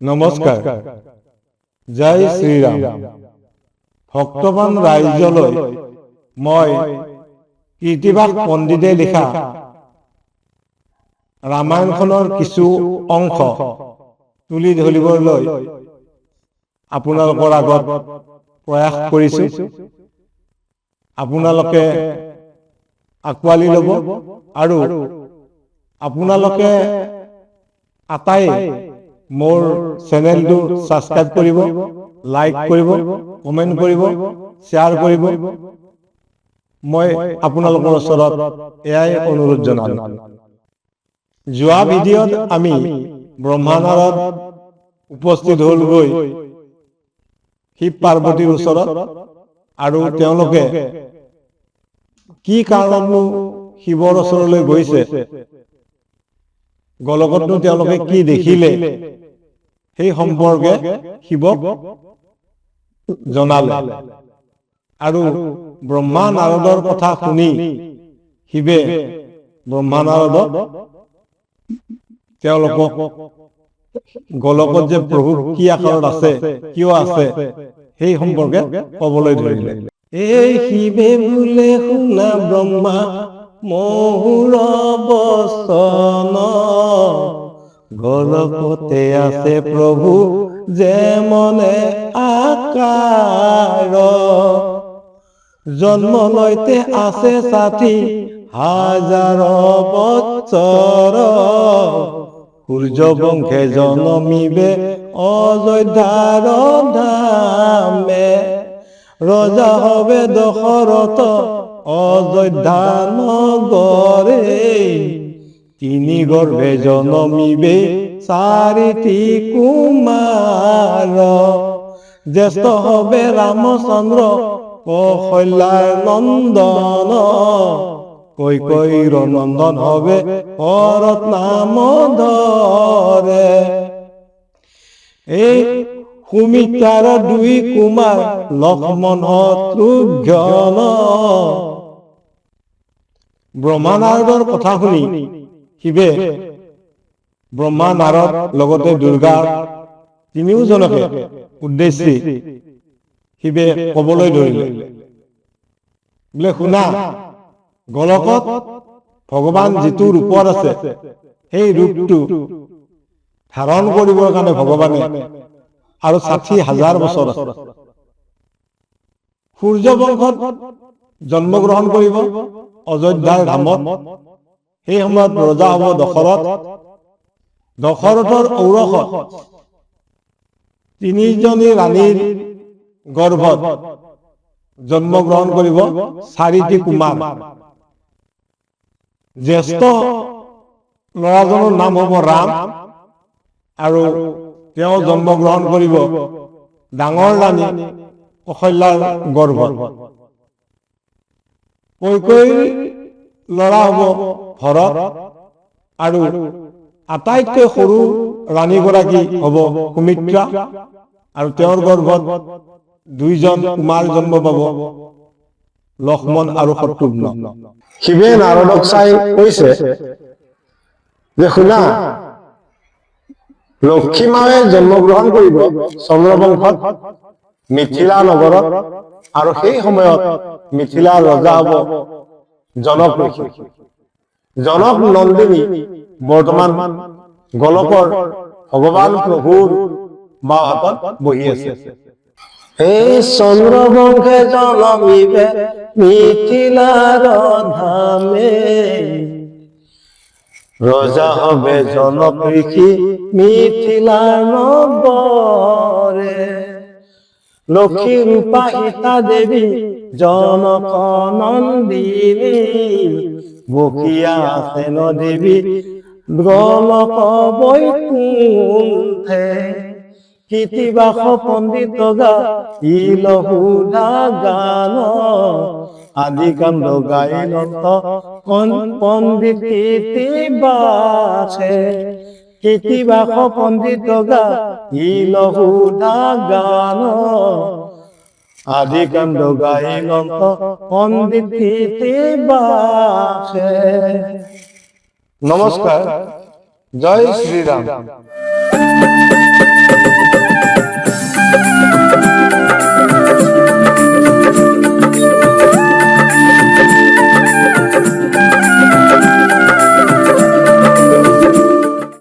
নমস্কাৰ। জয় শ্ৰীৰাম। ভক্তবান ৰাইজলৈ মই কীৰ্তিবাস পণ্ডিতে লিখা ৰামায়ণখনৰ কিছু অংশ তুলি ধৰিবলৈ আপোনালোকৰ আগত প্ৰয়াস কৰিছো। আপোনালোকে আঁকোৱালি ল'ব আৰু আপোনালোকে আটায়ে মোৰ চেনেলটো সাবস্ক্ৰাইব কৰিব, লাইক কৰিব, কমেন্ট কৰিব, শ্বেয়াৰ কৰিব। মই আপোনালোকৰ ওচৰত এয়াই অনুৰোধ জনালো। যোৱা ভিডিঅ'ত আমি ব্ৰহ্মানাৰায়ণ উপস্থিত হ'লগৈ শিৱ পাৰ্বতীৰ ওচৰত আৰু তেওঁলোকে কি কাৰণনো শিৱৰ ওচৰলৈ গৈছে, গলকতনো তেওঁলোকে কি দেখিলে, সেই সম্পৰ্কে শিৱক জনালে। আৰু ব্ৰহ্মা নাৰদৰ কথা শুনি শিৱে ব্ৰহ্মা নাৰদক তেওঁলোকক গলকত যে প্ৰভু কি আকাৰত আছে, কিয় আছে, সেই সম্পৰ্কে ক'বলৈ ধৰিলে। এই শিৱে বোলে শুনা ব্ৰহ্মা মহুৰ বচন, গলকতে আছে প্ৰভু যে মনে আকাৰ, জন্ম লয়তে আছে ৬০,০০০ বৎসৰ, সূৰ্য বংশে জনমিবে অযোধ্যাৰ ধামে, ৰজা হবে দশৰথ অযোধ্যা নগৰে, তিনি গৰ্ভে জনমিবে ৪টি কুমাৰ, জ্যেষ্ঠ হবে ৰামচন্দ্ৰ কৌশল্যাৰ নন্দন, কৈকেয়ীৰ নন্দন হবে ভৰত নাম ধৰে, এই সুমিত্ৰাৰ ২ কুমাৰ লক্ষ্মণ শত্ৰুঘ্ন। ব্ৰহ্মা নাৰদৰ কথা শুনি শিৱে ব্ৰহ্মা নাৰদ লগতে দুৰ্গা তিনিওজনকে উদ্দেশ্যি শিৱে ক'বলৈ ধৰিলে, বোলে শুনা, গলকত ভগৱান যিটো ৰূপত আছে সেই ৰূপটো ধাৰণ কৰিবৰ কাৰণে ভগৱানে আৰু ৬০,০০০ বছৰ আছে। সূৰ্য বংশত জন্মগ্ৰহণ কৰিব অযোধ্যাৰ ধামত। সেই সময়ত ৰজা হ'ব দশৰথ। দশৰথৰ ঔৰসত ৩জনী ৰাণীৰ গৰ্ভত জন্মগ্ৰহণ কৰিব ৪টি কুমাৰ। জ্যেষ্ঠ ল'ৰাজনৰ নাম হ'ব ৰাম, আৰু তেওঁ জন্মগ্ৰহণ কৰিব ডাঙৰ ৰাণী কৌশল্যাৰ গৰ্ভত। কৈকেয়ীৰ ল'ৰা হ'ব ভৰত, আৰু আটাইতকৈ সৰু ৰাণীগৰাকী হ'ব সুমিত্ৰা, আৰু তেওঁৰ গৰ্ভত ২জন কুমাৰ জন্ম পাব, লক্ষ্মণ আৰু শত্ৰুঘ্ন। শিৱে নাৰদক চাই কৈছে যে শুনা, লক্ষী মায়ে জন্মগ্ৰহণ কৰিব চন্দ্ৰবংশত মিথিলা নগৰত, আৰু সেই সময়ত মিথিলাৰ ৰজা হ'ব জনক ঋষি। জনক নন্দিনী বৰ্তমান গলকৰ ভগৱান প্ৰভুৰ বাওঁহাতত বহি আছে। এই চন্দ্ৰবংশে জনমিবে মিথিলাৰ ধামে, ৰজা হবে জনক ঋষি মিথিলাৰ নগৰে, লক্ষী ৰূপা সীতা দেৱী জনক নন্দিনী, বকিয়া সেন দেৱী গলক বৈকুণ্ঠে, কীৰ্তিবাস পণ্ডিত গা ইলহুধা গান, আদি কাণ্ড গাইলত পণ্ডিত কীৰ্তিবাসে, কীৰ্তিবাস পণ্ডিত গা ইলহুধা গান, আদি কাণ্ড গাইলত পণ্ডিত কীৰ্তিবাসে। নমস্কাৰ। জয় শ্ৰীৰাম। Thank you.